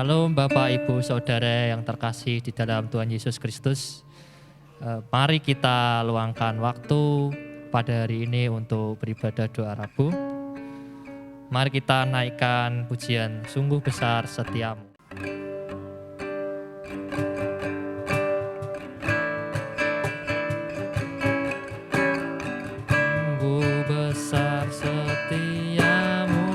Shalom Bapak Ibu Saudara yang terkasih di dalam Tuhan Yesus Kristus. Mari kita luangkan waktu pada hari ini untuk beribadah doa Rabu. Mari kita naikkan pujian Sungguh Besar Setiamu. Sungguh besar setiamu,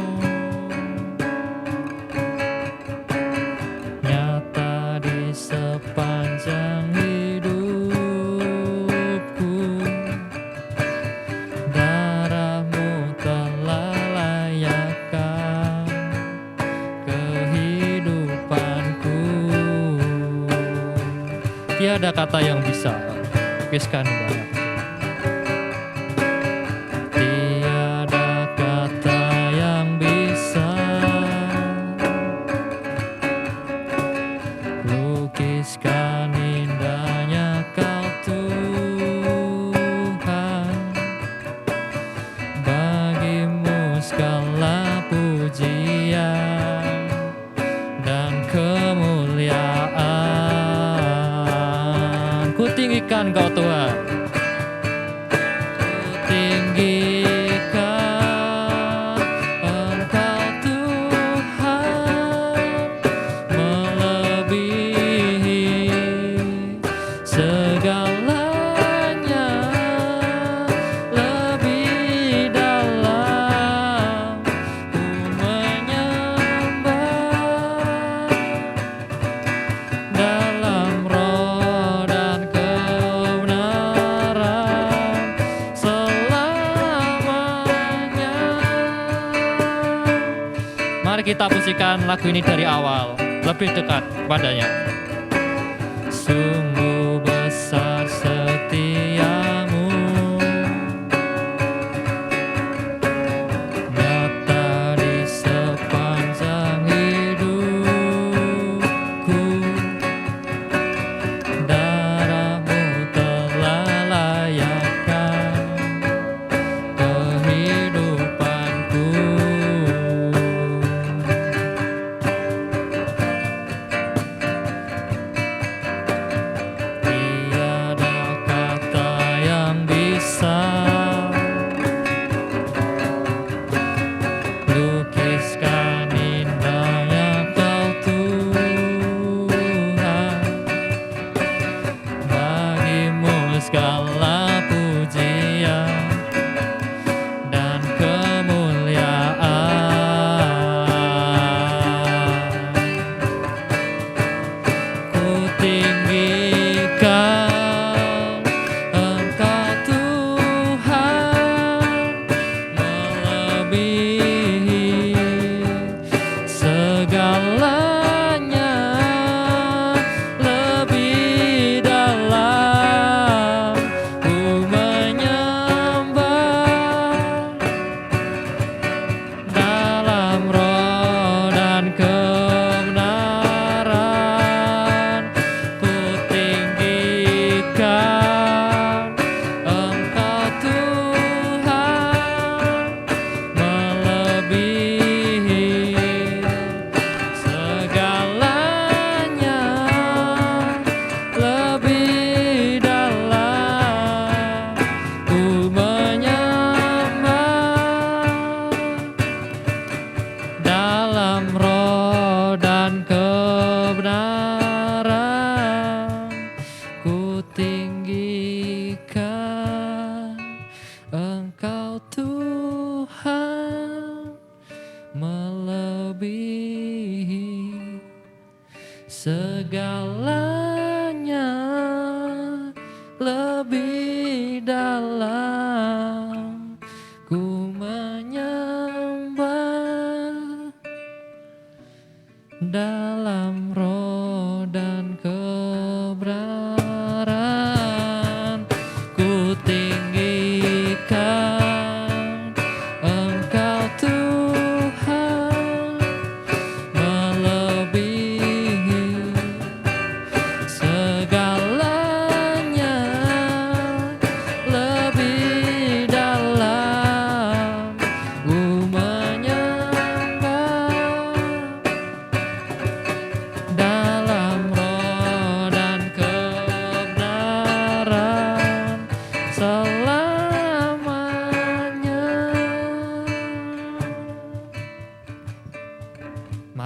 nyata di sepanjang hidupku. Darahmu telah layakkan kehidupanku. Tiada kata yang bisa lukiskan banyak. Tiada kata yang bisa lukiskan indahnya Kau Tuhan. Bagimu segala pujian dan kemuliaan. Ku tinggikan Kau Tuhan, ku tinggikan Engkau Tuhan, melebihi segalanya, lebih dalam ku menyembah, dalam roh dan kebenaran selamanya. Mari kita pujikan lagu ini dari awal, lebih dekat padanya. Sungguh besar setiamu, nyata di sepanjang hidupku. Darahmu telah layakkan kehidupanku. Tiada kata yang bisa lukiskan indahnya Kau Tuhan. Bagimu segala pujian dan kemuliaan. Ku tinggikan Engkau Tuhan, melebihi segalanya, lebih dalam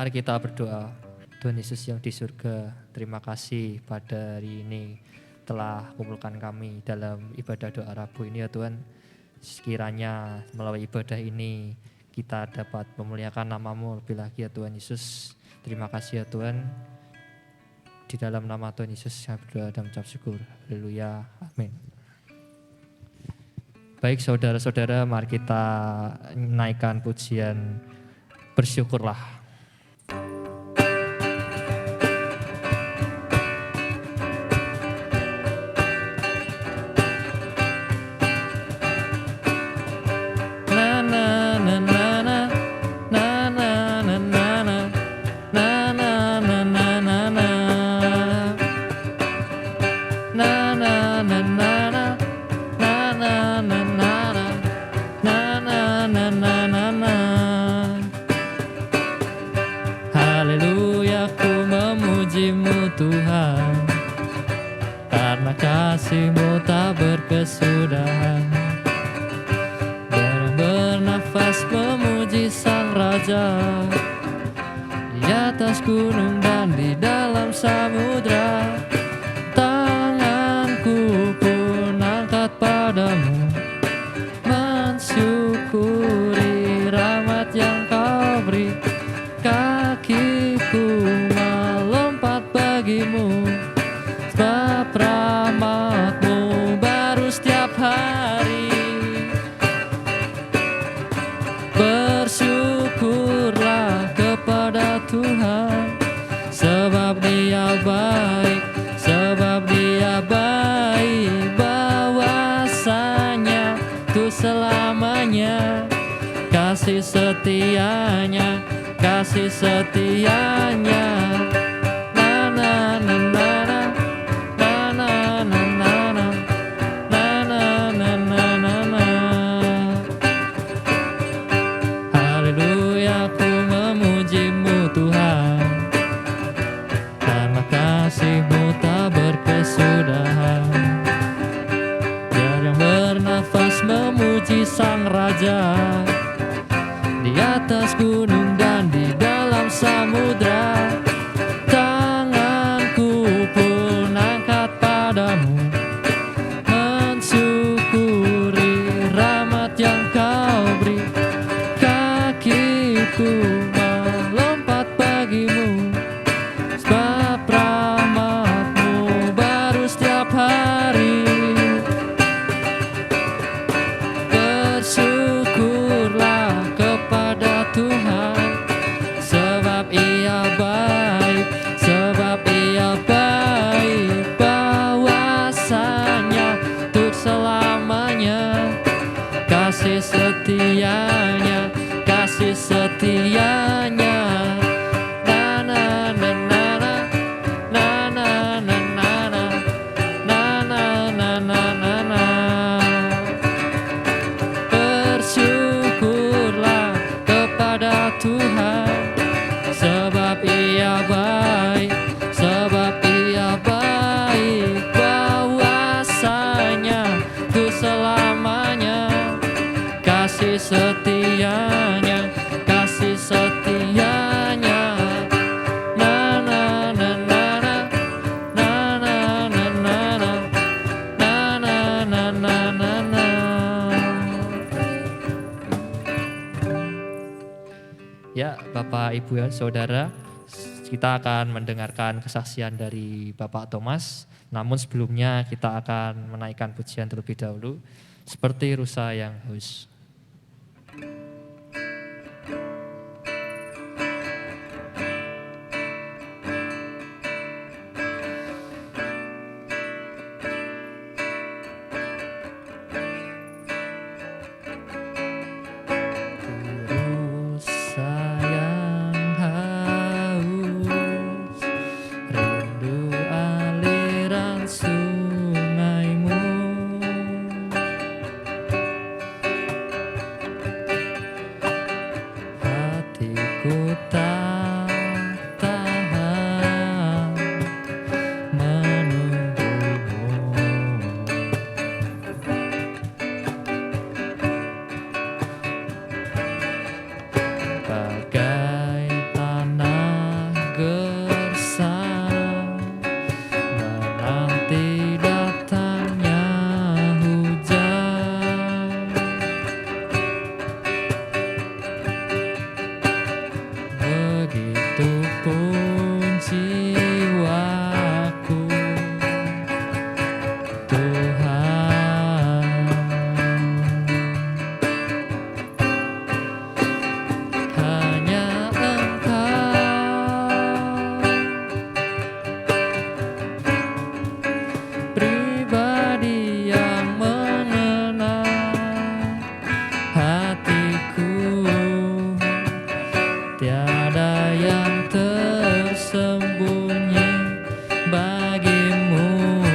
Mari kita berdoa. Tuhan Yesus yang di surga, terima kasih pada hari ini telah kumpulkan kami dalam ibadah doa Rabu ini ya Tuhan. Sekiranya melalui ibadah ini kita dapat memuliakan nama-Mu lebih lagi ya Tuhan Yesus. Terima kasih ya Tuhan. Di dalam nama Tuhan Yesus saya berdoa dan mengucap syukur. Haleluya. Amin. Baik saudara-saudara, mari kita naikkan pujian Bersyukurlah. Haleluya, ku memuji-Mu Tuhan, karena kasih-Mu tak berkesudahan. Bernafas memuji Sang Raja, di atas gunung dan di dalam samudra. Tanganku pun angkat padamu, mensyukuri rahmat yang Kau beri. Kakiku melompat bagimu, sebab rahmat-Mu baru setiap hari. Bersyukurlah kepada Tuhan, sebab Dia baik, sebab Dia baik. Bahwasanya itu selamanya, kasih setianya, kasih setianya. Na na na na na, na na na na na, na na na na na na. Haleluya, ku memuji-Mu Tuhan, karena kasih-Mu tak berkesudahan. Biar yang bernafas memuji Sang Raja, di atas gunung dan di dalam samudra. Tanganku pun angkat padamu, mensyukuri rahmat yang Kau beri. Kakiku melompat bagimu, sebab rahmat-Mu baru setiap hari. Bersyukurlah kepada Tuhan, sebab Ia baik, sebab Ia baik. Bahwasanya untuk selamanya, kasih setianya, kasih setianya. Na na na na na, na na na na na, na na na na na na. Bersyukurlah kepada Tuhan, sebab Ia baik, sebab Ia baik. Bahwasanya itu selamanya, kasih setianya, kasih setianya. Na na na na na, na na na na na, na na na na na na. Ya, Bapak, Ibu, dan Saudara, kita akan mendengarkan kesaksian dari Bapak Thomas. Namun sebelumnya kita akan menaikkan pujian terlebih dahulu, seperti rusa yang haus. bagimu,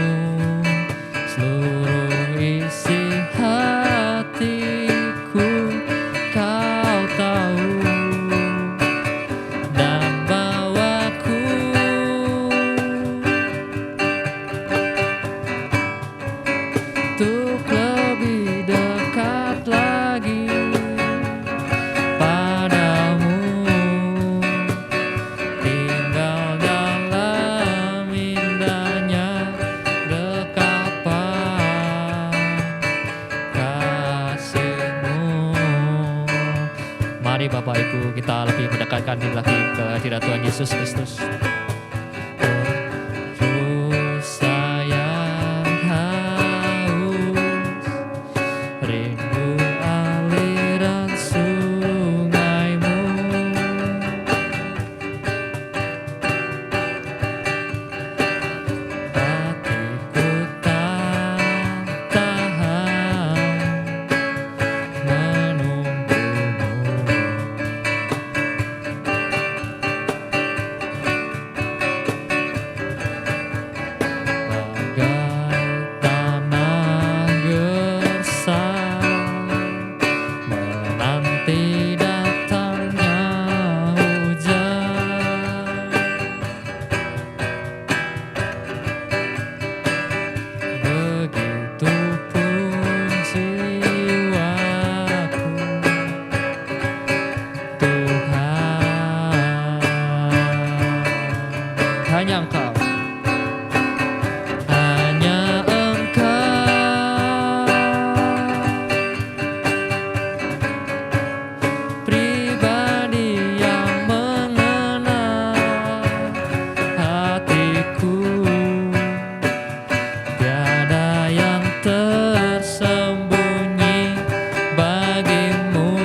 seluruh isi hatiku kau tahu, dan bawaku untuk lebih dekat lagi padamu, tinggal dalam indahnya dekapan kasih-Mu. Mari Bapak Ibu kita lebih mendekatkan diri lagi ke hadirat Tuhan Yesus Kristus. Terus sayang haus, rindu aliran sungai-Mu, hatiku tak tahan menunggu-Mu. Bagai tanah gersang menanti datangnya hujan, begitupun jiwaku, Tuhan. Hanya Engkau, hanya Engkau, pribadi yang mengenal hatiku, tiada yang tersembunyi bagimu,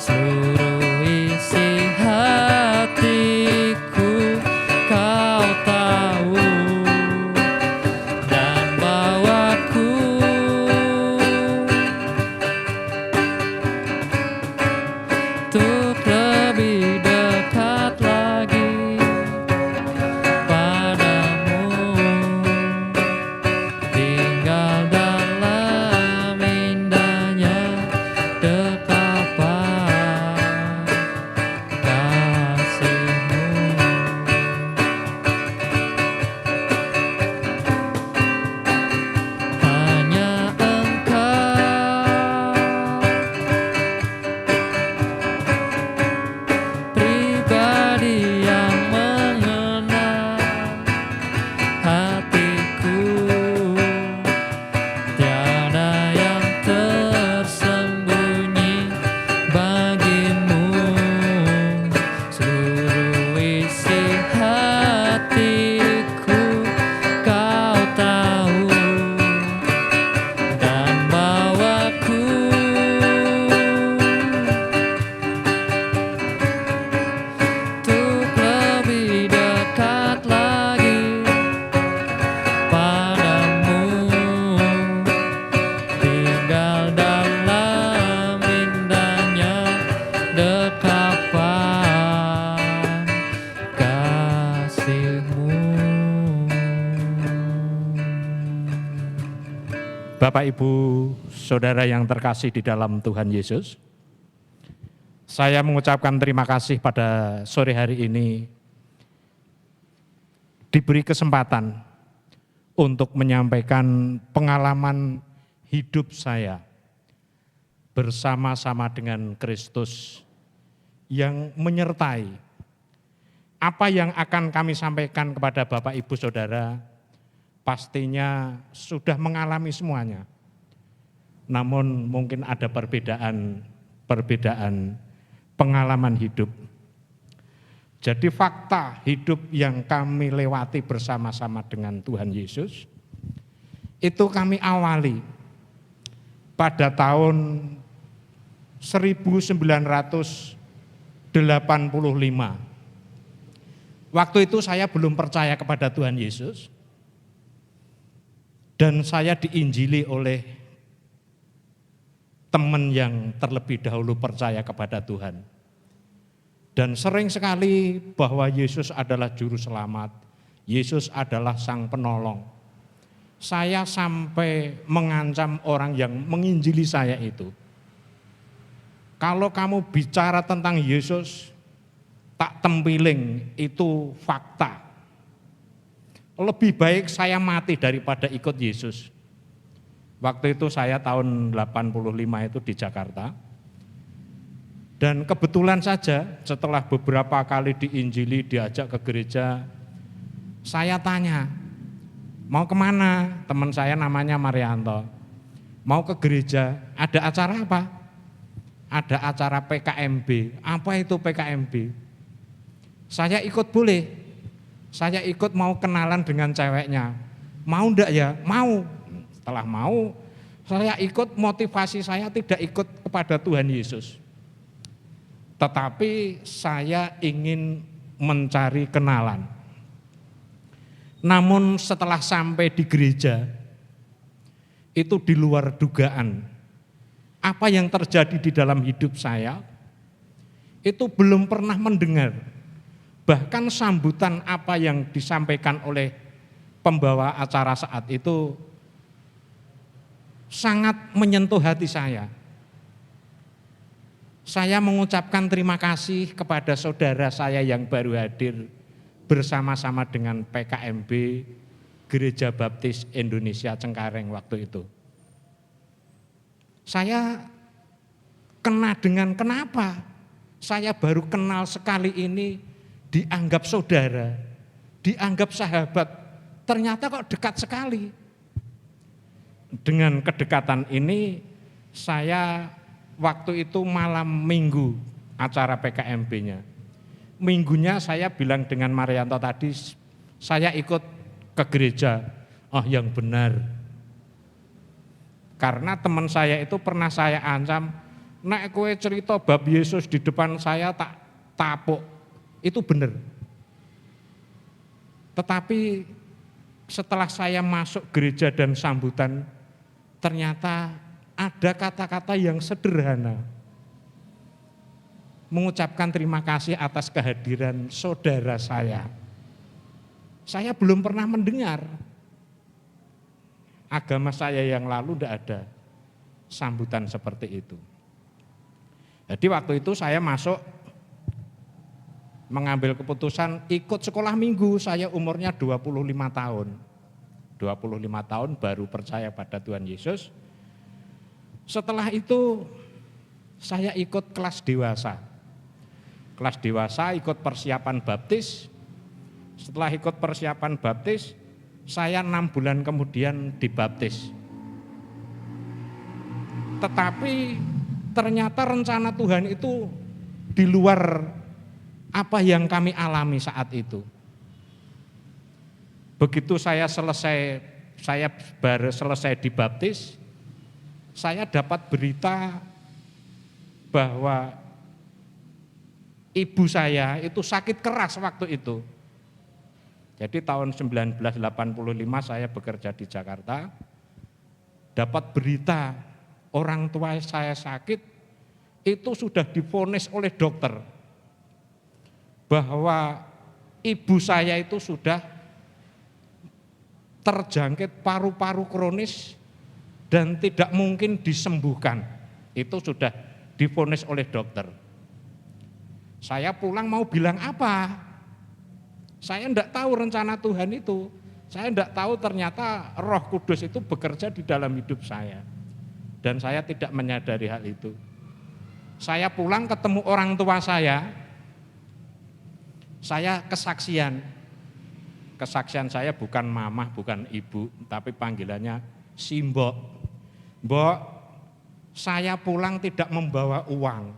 seluruh isi hatiku kau tahu, dan bawaku untuk lebih dekat lagi padamu, tinggal dalam indahnya dekapan kasih-Mu. Hanya Engkau, pribadi yang mengenal hatiku, tiada yang tersembunyi bagimu, seluruh isi hatiku kau tahu, dan bawaku untuk lebih dekat lagi padamu, tinggal dalam indahnya dekapan kasih-Mu. Bapak, Ibu, Saudara yang terkasih di dalam Tuhan Yesus, saya mengucapkan terima kasih pada sore hari ini diberi kesempatan untuk menyampaikan pengalaman hidup saya bersama-sama dengan Kristus yang menyertai apa yang akan kami sampaikan kepada Bapak Ibu Saudara. Pastinya sudah mengalami semuanya. Namun mungkin ada perbedaan pengalaman hidup. Jadi fakta hidup yang kami lewati bersama-sama dengan Tuhan Yesus, itu kami awali pada tahun 1985. Waktu itu saya belum percaya kepada Tuhan Yesus. Dan saya diinjili oleh teman yang terlebih dahulu percaya kepada Tuhan. Dan sering sekali bahwa Yesus adalah juru selamat Yesus adalah sang penolong. Saya sampai mengancam orang yang menginjili saya itu. Kalau kamu bicara tentang Yesus, tak tempiling, itu fakta. Lebih baik saya mati daripada ikut Yesus. Waktu itu saya tahun 85 itu di Jakarta. Dan kebetulan saja setelah beberapa kali diinjili, diajak ke gereja, saya tanya, mau kemana? Teman saya namanya Marianto. Mau ke gereja, ada acara apa? Ada acara PKMB. Apa itu PKMB? Saya ikut boleh. Saya ikut mau kenalan dengan ceweknya. Mau enggak ya? Mau. Setelah mau, saya ikut, motivasi saya tidak ikut kepada Tuhan Yesus. Tetapi saya ingin mencari kenalan. Namun setelah sampai di gereja, itu di luar dugaan. Apa yang terjadi di dalam hidup saya, itu belum pernah mendengar. Bahkan sambutan apa yang disampaikan oleh pembawa acara saat itu sangat menyentuh hati saya. Saya mengucapkan terima kasih kepada saudara saya yang baru hadir bersama-sama dengan PKMB Gereja Baptis Indonesia Cengkareng waktu itu. Saya kena dengan kenapa? Saya baru kenal sekali ini dianggap saudara, dianggap sahabat, ternyata kok dekat sekali. Dengan kedekatan ini saya waktu itu malam minggu acara PKMB-nya. Minggunya saya bilang dengan Marianto tadi, saya ikut ke gereja. Oh yang benar. Karena teman saya itu pernah saya ancam, nek kowe cerita bab Yesus di depan saya tak tapuk. Itu benar. Tetapi setelah saya masuk gereja dan sambutan, ternyata ada kata-kata yang sederhana. Mengucapkan terima kasih atas kehadiran saudara saya. Saya belum pernah mendengar. Agama saya yang lalu tidak ada sambutan seperti itu. Jadi waktu itu saya masuk mengambil keputusan ikut sekolah minggu. Saya umurnya 25 tahun. 25 tahun baru percaya pada Tuhan Yesus. Setelah itu saya ikut kelas dewasa. Kelas dewasa ikut persiapan baptis. Setelah ikut persiapan baptis, saya 6 bulan kemudian dibaptis. Tetapi ternyata rencana Tuhan itu di luar apa yang kami alami saat itu. Begitu saya baru selesai dibaptis, saya dapat berita bahwa ibu saya itu sakit keras waktu itu. Jadi tahun 1985 saya bekerja di Jakarta, dapat berita orang tua saya sakit, itu sudah divonis oleh dokter bahwa ibu saya itu sudah terjangkit paru-paru kronis dan tidak mungkin disembuhkan. Itu sudah divonis oleh dokter. Saya pulang mau bilang apa? Saya tidak tahu rencana Tuhan itu. Saya tidak tahu ternyata Roh Kudus itu bekerja di dalam hidup saya. Dan saya tidak menyadari hal itu. Saya pulang ketemu orang tua saya kesaksian. Kesaksian saya bukan mamah, bukan ibu, tapi panggilannya si Mbok. Mbok, saya pulang tidak membawa uang.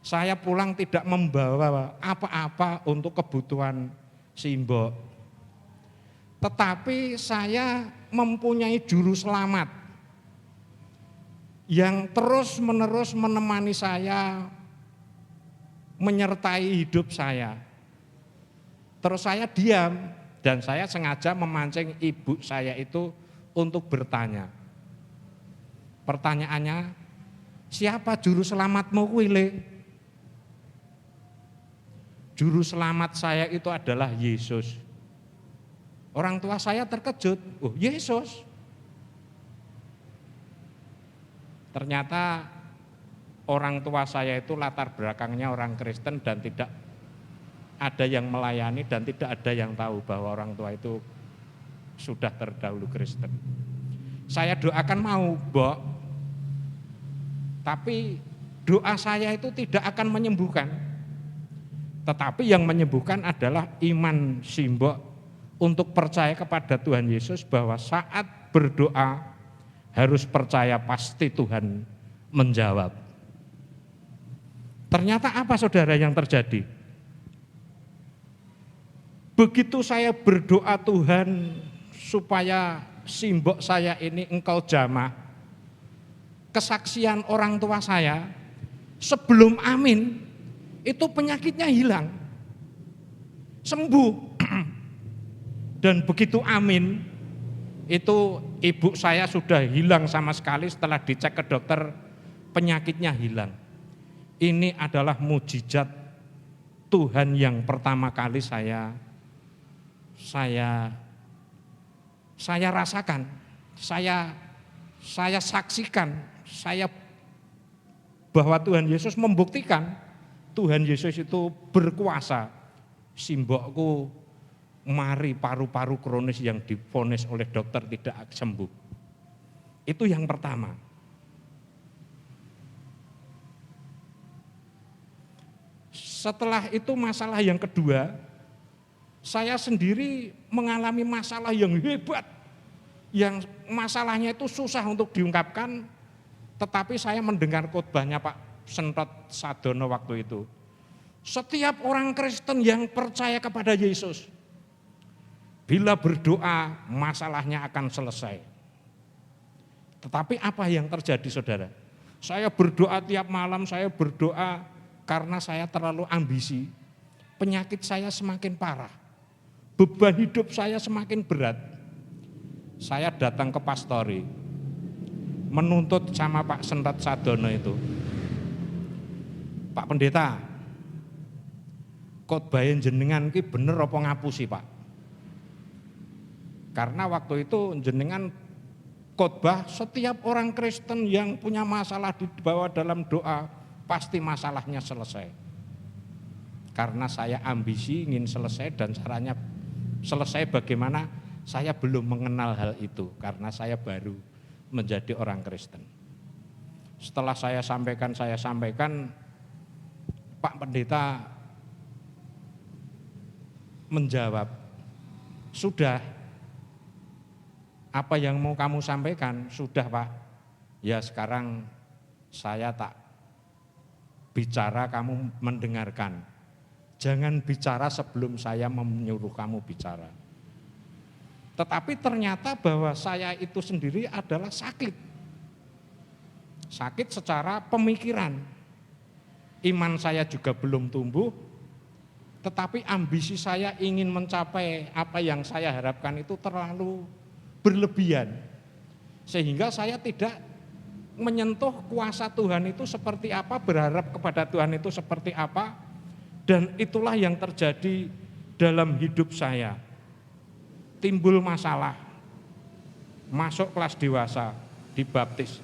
Saya pulang tidak membawa apa-apa untuk kebutuhan si Mbok. Tetapi saya mempunyai juru selamat yang terus-menerus menemani saya, menyertai hidup saya. Terus saya diam dan saya sengaja memancing ibu saya itu untuk bertanya. Pertanyaannya, siapa juru selamatmu kuwi le? juru selamat saya itu adalah Yesus. Orang tua saya terkejut, oh Yesus. Ternyata orang tua saya itu latar belakangnya orang Kristen dan tidak ada yang melayani dan tidak ada yang tahu bahwa orang tua itu sudah terdahulu Kristen. Saya doakan mau, Mbok, tapi doa saya itu tidak akan menyembuhkan. Tetapi yang menyembuhkan adalah iman si Mbok untuk percaya kepada Tuhan Yesus bahwa saat berdoa harus percaya pasti Tuhan menjawab. Ternyata apa saudara yang terjadi? Begitu saya berdoa Tuhan supaya simbok saya ini engkau jamah, kesaksian orang tua saya sebelum amin itu penyakitnya hilang, sembuh. Dan begitu amin itu ibu saya sudah hilang sama sekali, setelah dicek ke dokter penyakitnya hilang. Ini adalah mujizat Tuhan yang pertama kali saya rasakan, saya saksikan, bahwa Tuhan Yesus membuktikan Tuhan Yesus itu berkuasa. Simbokku mari paru-paru kronis yang divonis oleh dokter tidak sembuh. Itu yang pertama. Setelah itu masalah yang kedua, saya sendiri mengalami masalah yang hebat, yang masalahnya itu susah untuk diungkapkan, tetapi saya mendengar khotbahnya Pak Sentot Sadono waktu itu. Setiap orang Kristen yang percaya kepada Yesus, bila berdoa masalahnya akan selesai. Tetapi apa yang terjadi saudara? Saya berdoa tiap malam, saya berdoa karena saya terlalu ambisi. Penyakit saya semakin parah. Beban hidup saya semakin berat. Saya datang ke pastori, menuntut sama Pak Sentot Sadono itu. Pak Pendeta, khotbahin jenengan ki bener apa ngapusi Pak? Karena waktu itu jenengan khotbah setiap orang Kristen yang punya masalah dibawa dalam doa pasti masalahnya selesai. Karena saya ambisi ingin selesai dan caranya selesai bagaimana saya belum mengenal hal itu karena saya baru menjadi orang Kristen. Setelah saya sampaikan Pak Pendeta menjawab, sudah, apa yang mau kamu sampaikan? Sudah Pak, ya sekarang saya tak bicara, kamu mendengarkan. Jangan bicara sebelum saya menyuruh kamu bicara. Tetapi ternyata bahwa saya itu sendiri adalah sakit. Sakit secara pemikiran. Iman saya juga belum tumbuh, tetapi ambisi saya ingin mencapai apa yang saya harapkan itu terlalu berlebihan. Sehingga saya tidak menyentuh kuasa Tuhan itu seperti apa, berharap kepada Tuhan itu seperti apa, dan itulah yang terjadi dalam hidup saya. Timbul masalah, masuk kelas dewasa, dibaptis.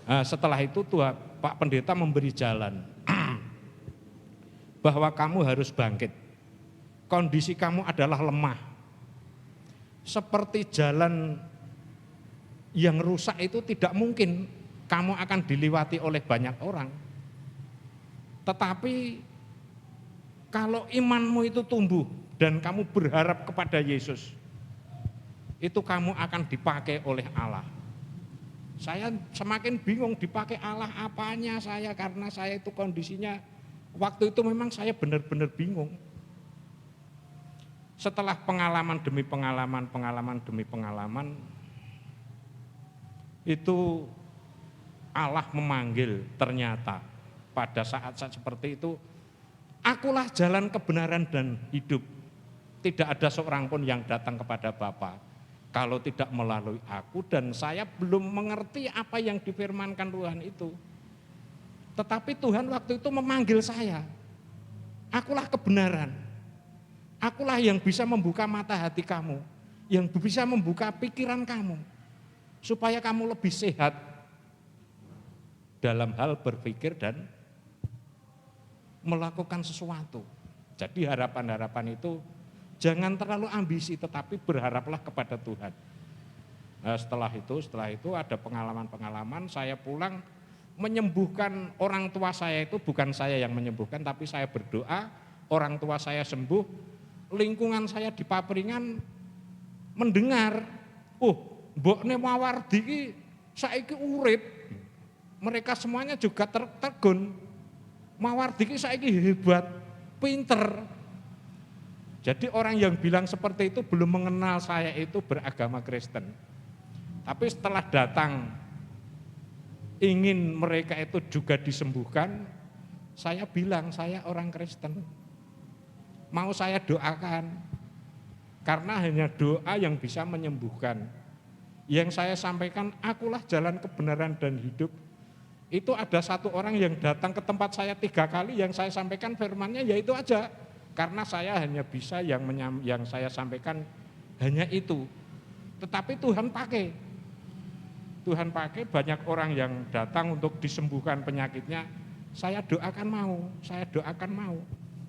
Nah, setelah itu Tuhan, Pak Pendeta memberi jalan, bahwa kamu harus bangkit. Kondisi kamu adalah lemah. Seperti jalan yang rusak itu tidak mungkin kamu akan dilewati oleh banyak orang. Tetapi kalau imanmu itu tumbuh dan kamu berharap kepada Yesus, itu kamu akan dipakai oleh Allah. Saya semakin bingung dipakai Allah apanya saya, karena saya itu kondisinya waktu itu memang saya benar-benar bingung. Setelah pengalaman demi pengalaman, itu Allah memanggil ternyata pada saat-saat seperti itu, akulah jalan kebenaran dan hidup. Tidak ada seorang pun yang datang kepada Bapa kalau tidak melalui aku, dan saya belum mengerti apa yang difirmankan Tuhan itu. Tetapi Tuhan waktu itu memanggil saya. Akulah kebenaran. Akulah yang bisa membuka mata hati kamu, yang bisa membuka pikiran kamu, supaya kamu lebih sehat dalam hal berpikir dan melakukan sesuatu. Jadi harapan-harapan itu jangan terlalu ambisi, tetapi berharaplah kepada Tuhan. Nah, setelah itu ada pengalaman-pengalaman, saya pulang menyembuhkan orang tua saya. Itu bukan saya yang menyembuhkan, tapi saya berdoa, orang tua saya sembuh, lingkungan saya di Papringan mendengar, mbokne Mawardi iki saiki urip. Mereka semuanya juga tertegun. Mawardi iki saiki hebat, pinter. Jadi orang yang bilang seperti itu belum mengenal saya itu beragama Kristen. Tapi setelah datang ingin mereka itu juga disembuhkan, saya bilang saya orang Kristen. Mau saya doakan, karena hanya doa yang bisa menyembuhkan. Yang saya sampaikan, akulah jalan kebenaran dan hidup. Itu ada satu orang yang datang ke tempat saya 3 kali, yang saya sampaikan firman-Nya yaitu aja. Karena saya hanya bisa yang saya sampaikan hanya itu. Tetapi Tuhan pakai banyak orang yang datang untuk disembuhkan penyakitnya. Saya doakan mau.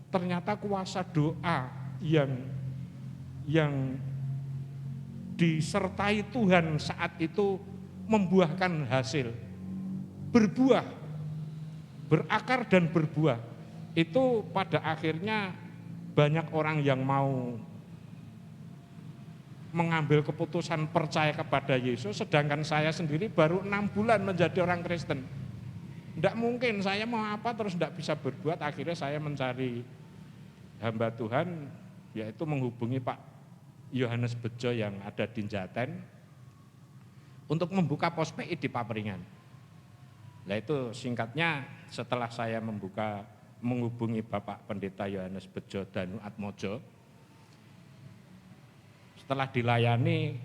Ternyata kuasa doa yang disertai Tuhan saat itu membuahkan hasil. Berbuah, berakar dan berbuah. Itu pada akhirnya banyak orang yang mau mengambil keputusan percaya kepada Yesus, sedangkan saya sendiri baru 6 bulan menjadi orang Kristen. Tidak mungkin saya mau apa terus tidak bisa berbuat. Akhirnya saya mencari hamba Tuhan, yaitu menghubungi Pak Yohanes Bejo yang ada di Jaten untuk membuka pos PI di Papringan. Nah itu singkatnya, setelah saya menghubungi Bapak Pendeta Yohanes Bejo Danu Atmojo, setelah dilayani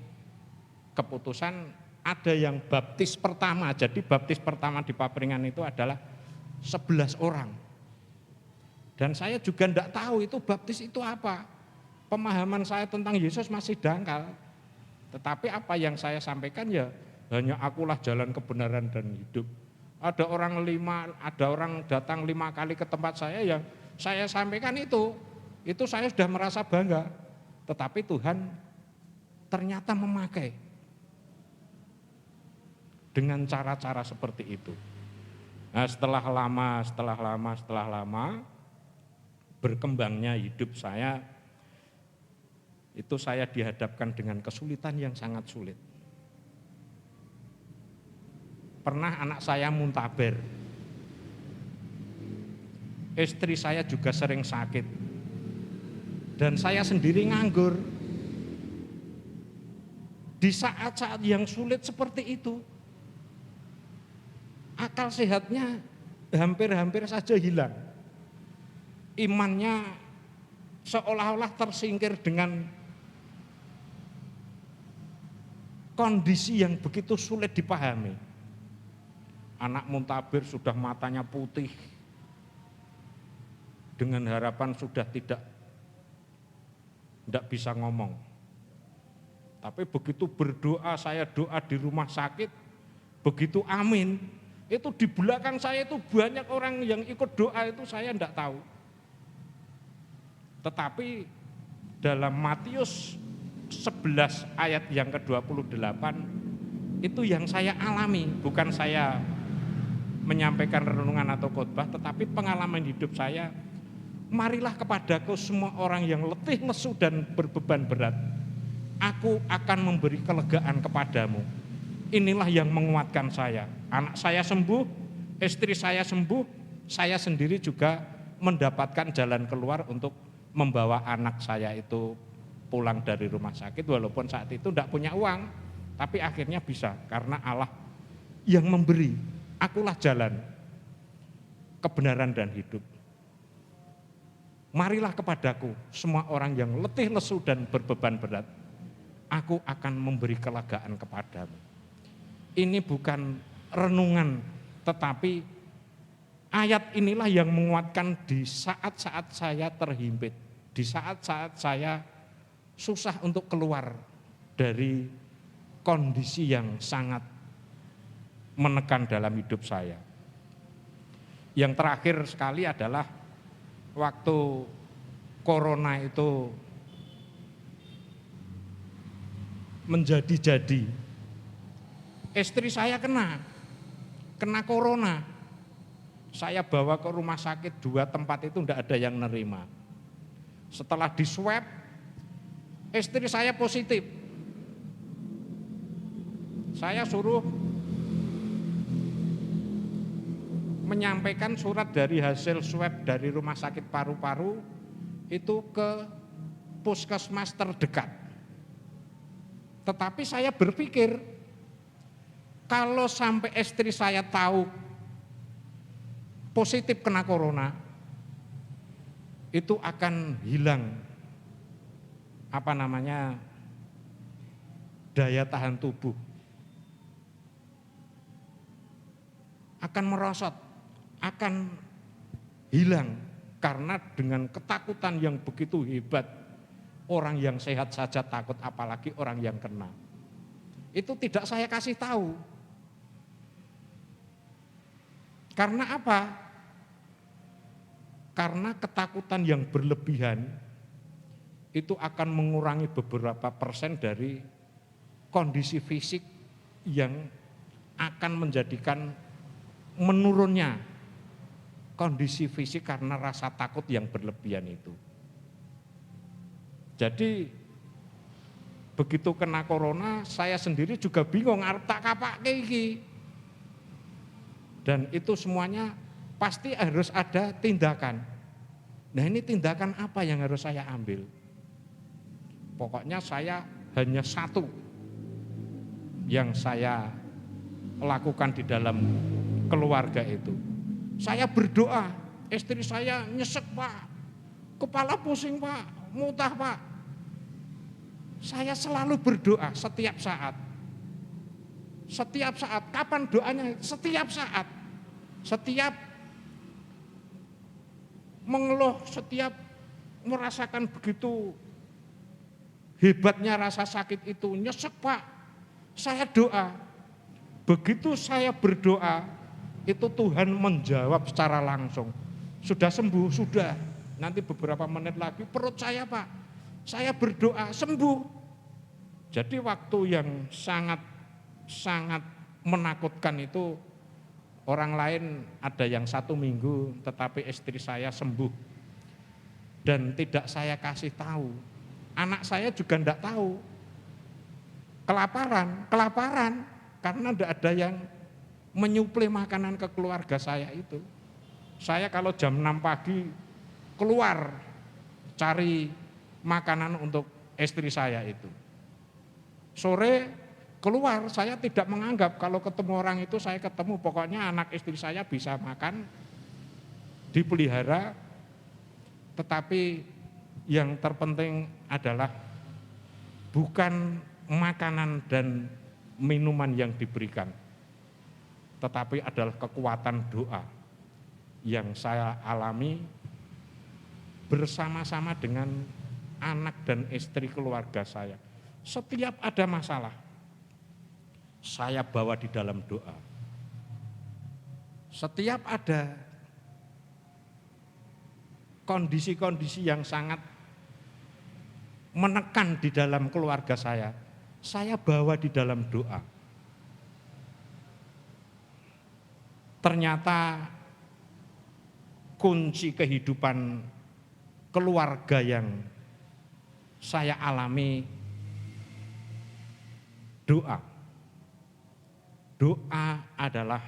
keputusan ada yang baptis pertama. Jadi baptis pertama di Papringan itu adalah 11 orang. Dan saya juga tidak tahu itu baptis itu apa. Pemahaman saya tentang Yesus masih dangkal. Tetapi apa yang saya sampaikan ya hanya akulah jalan kebenaran dan hidup. Ada orang datang 5 kali ke tempat saya yang saya sampaikan itu saya sudah merasa bangga. Tetapi Tuhan ternyata memakai dengan cara-cara seperti itu. Nah, setelah lama berkembangnya hidup saya, itu saya dihadapkan dengan kesulitan yang sangat sulit. Pernah anak saya muntaber, istri saya juga sering sakit, dan saya sendiri nganggur. Di saat-saat yang sulit seperti itu, akal sehatnya hampir-hampir saja hilang. Imannya seolah-olah tersingkir dengan kondisi yang begitu sulit dipahami. Anak muntaber sudah matanya putih, dengan harapan sudah tidak bisa ngomong. Tapi begitu berdoa, saya doa di rumah sakit, begitu amin, itu di belakang saya itu banyak orang yang ikut doa, itu saya tidak tahu. Tetapi dalam Matius 11 ayat yang ke-28, itu yang saya alami, bukan saya menyampaikan renungan atau khotbah, tetapi pengalaman hidup saya. Marilah kepadaku semua orang yang letih, lesu dan berbeban berat, aku akan memberi kelegaan kepadamu. Inilah yang menguatkan saya. Anak saya sembuh, istri saya sembuh, saya sendiri juga mendapatkan jalan keluar untuk membawa anak saya itu pulang dari rumah sakit, walaupun saat itu tidak punya uang, tapi akhirnya bisa karena Allah yang memberi. Akulah jalan, kebenaran dan hidup. Marilah kepadaku semua orang yang letih, lesu dan berbeban berat, aku akan memberi kelegaan kepadamu. Ini bukan renungan, tetapi ayat inilah yang menguatkan di saat-saat saya terhimpit, di saat-saat saya susah untuk keluar dari kondisi yang sangat menekan dalam hidup saya. Yang terakhir sekali adalah waktu corona itu menjadi-jadi. Istri saya kena corona. Saya bawa ke rumah sakit 2 tempat itu tidak ada yang nerima. Setelah di swab, istri saya positif. Saya suruh menyampaikan surat dari hasil swab dari rumah sakit paru-paru itu ke puskesmas terdekat. Tetapi saya berpikir, kalau sampai istri saya tahu positif kena corona, itu akan hilang daya tahan tubuh. Akan merosot, akan hilang karena dengan ketakutan yang begitu hebat, orang yang sehat saja takut, apalagi orang yang kena. Itu tidak saya kasih tahu. Karena apa? Karena ketakutan yang berlebihan itu akan mengurangi beberapa persen dari kondisi fisik yang akan menjadikan menurunnya kondisi fisik karena rasa takut yang berlebihan itu. Jadi begitu kena corona, saya sendiri juga bingung arep tak kapake iki. Dan itu semuanya pasti harus ada tindakan. Nah, ini tindakan apa yang harus saya ambil? Pokoknya saya hanya satu yang saya lakukan di dalam keluarga itu. Saya berdoa, istri saya nyesek Pak, kepala pusing Pak, muntah Pak. Saya selalu berdoa setiap saat. Setiap saat, kapan doanya? Setiap saat. Setiap mengeluh, setiap merasakan begitu hebatnya rasa sakit itu, nyesek Pak, saya doa. Begitu saya berdoa, itu Tuhan menjawab secara langsung. Sudah sembuh, sudah. Nanti beberapa menit lagi perut saya Pak, saya berdoa sembuh. Jadi waktu yang sangat menakutkan itu, orang lain ada yang 1 minggu, tetapi istri saya sembuh. Dan tidak saya kasih tahu. Anak saya juga tidak tahu. Kelaparan, karena tidak ada yang menyuplai makanan ke keluarga saya itu. Saya kalau jam 6 pagi keluar cari makanan untuk istri saya itu. Sore keluar, saya tidak menganggap kalau ketemu orang itu saya ketemu, pokoknya anak istri saya bisa makan, dipelihara, tetapi yang terpenting adalah bukan makanan dan minuman yang diberikan, tetapi adalah kekuatan doa yang saya alami bersama-sama dengan anak dan istri keluarga saya. Setiap ada masalah, saya bawa di dalam doa. Setiap ada kondisi-kondisi yang sangat menekan di dalam keluarga saya bawa di dalam doa. Ternyata kunci kehidupan keluarga yang saya alami doa. Doa adalah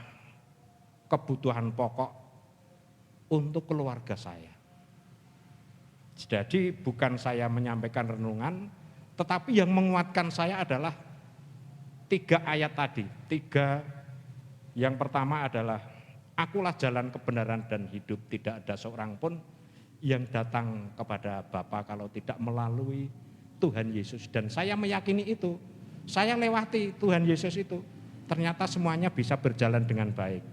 kebutuhan pokok untuk keluarga saya. Jadi bukan saya menyampaikan renungan, tetapi yang menguatkan saya adalah 3 ayat tadi. 3, yang pertama adalah akulah jalan kebenaran dan hidup, tidak ada seorang pun yang datang kepada Bapa kalau tidak melalui Tuhan Yesus. Dan saya meyakini itu, saya lewati Tuhan Yesus itu, ternyata semuanya bisa berjalan dengan baik.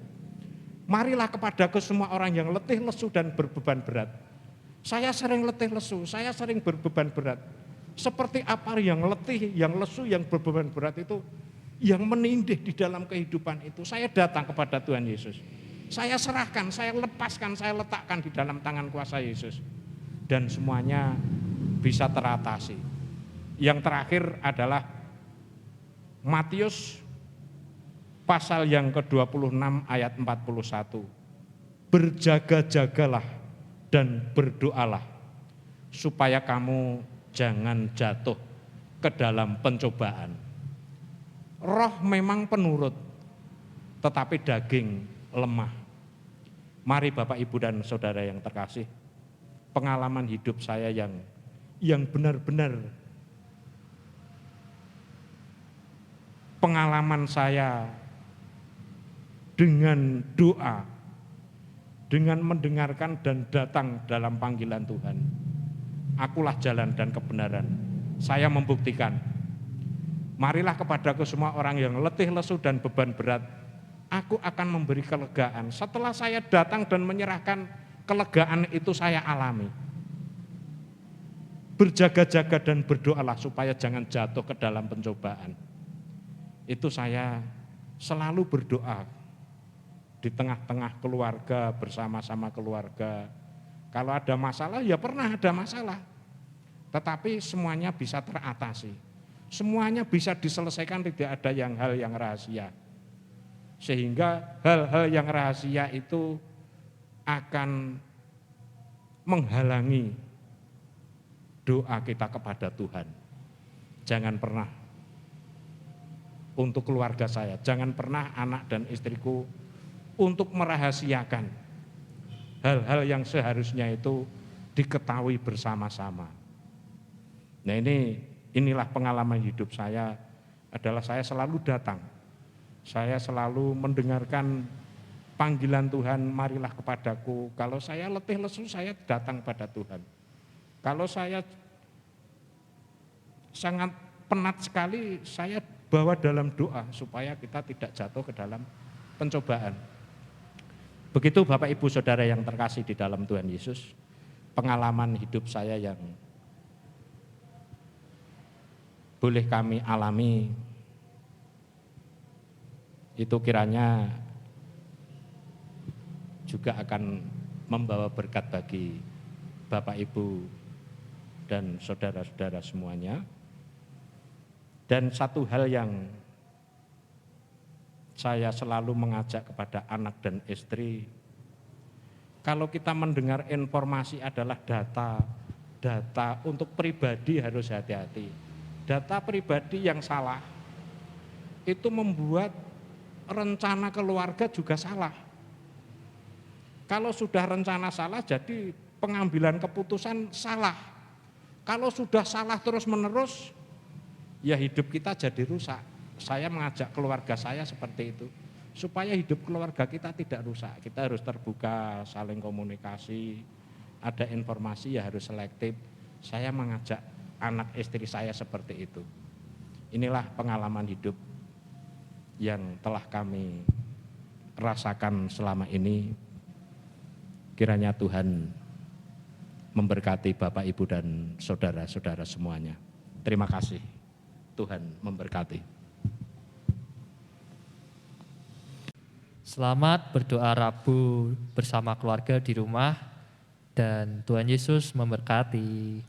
Marilah kepadaku semua orang yang letih, lesu, dan berbeban berat. Saya sering letih, lesu, saya sering berbeban berat. Seperti apa yang letih, yang lesu, yang berbeban berat itu, yang menindih di dalam kehidupan itu, saya datang kepada Tuhan Yesus. Saya serahkan, saya lepaskan, saya letakkan di dalam tangan kuasa Yesus. Dan semuanya bisa teratasi. Yang terakhir adalah Matius pasal yang ke-26 ayat 41. Berjaga-jagalah dan berdoalah supaya kamu jangan jatuh ke dalam pencobaan. Roh memang penurut, tetapi daging lemah. Mari Bapak, Ibu, dan Saudara yang terkasih, pengalaman hidup saya yang benar-benar pengalaman saya dengan doa, dengan mendengarkan dan datang dalam panggilan Tuhan. Akulah jalan dan kebenaran. Saya membuktikan. Marilah kepadaku semua orang yang letih, lesu, dan beban berat. Aku akan memberi kelegaan. Setelah saya datang dan menyerahkan, kelegaan itu saya alami. Berjaga-jaga dan berdoalah supaya jangan jatuh ke dalam pencobaan. Itu saya selalu berdoa di tengah-tengah keluarga, bersama-sama keluarga. Kalau ada masalah, ya pernah ada masalah. Tetapi semuanya bisa teratasi. Semuanya bisa diselesaikan, tidak ada hal yang rahasia. Sehingga hal-hal yang rahasia itu akan menghalangi doa kita kepada Tuhan. Jangan pernah untuk keluarga saya, jangan pernah anak dan istriku untuk merahasiakan hal-hal yang seharusnya itu diketahui bersama-sama. Nah, inilah pengalaman hidup saya, adalah saya selalu datang. Saya selalu mendengarkan panggilan Tuhan, marilah kepadaku. Kalau saya letih lesu, saya datang pada Tuhan. Kalau saya sangat penat sekali, saya bawa dalam doa supaya kita tidak jatuh ke dalam pencobaan. Begitu Bapak, Ibu, Saudara yang terkasih di dalam Tuhan Yesus, pengalaman hidup saya yang boleh kami alami, itu kiranya juga akan membawa berkat bagi Bapak, Ibu, dan saudara-saudara semuanya. Dan satu hal yang saya selalu mengajak kepada anak dan istri, kalau kita mendengar informasi adalah data untuk pribadi harus hati-hati. Data pribadi yang salah itu membuat rencana keluarga juga salah. Kalau sudah rencana salah, jadi pengambilan keputusan salah. Kalau sudah salah terus-menerus, ya hidup kita jadi rusak. Saya mengajak keluarga saya seperti itu, supaya hidup keluarga kita tidak rusak. Kita harus terbuka, saling komunikasi, ada informasi ya harus selektif. Saya mengajak anak istri saya seperti itu. Inilah pengalaman hidup yang telah kami rasakan selama ini. Kiranya Tuhan memberkati Bapak, Ibu, dan saudara-saudara semuanya. Terima kasih. Tuhan memberkati. Selamat berdoa Rabu bersama keluarga di rumah, dan Tuhan Yesus memberkati.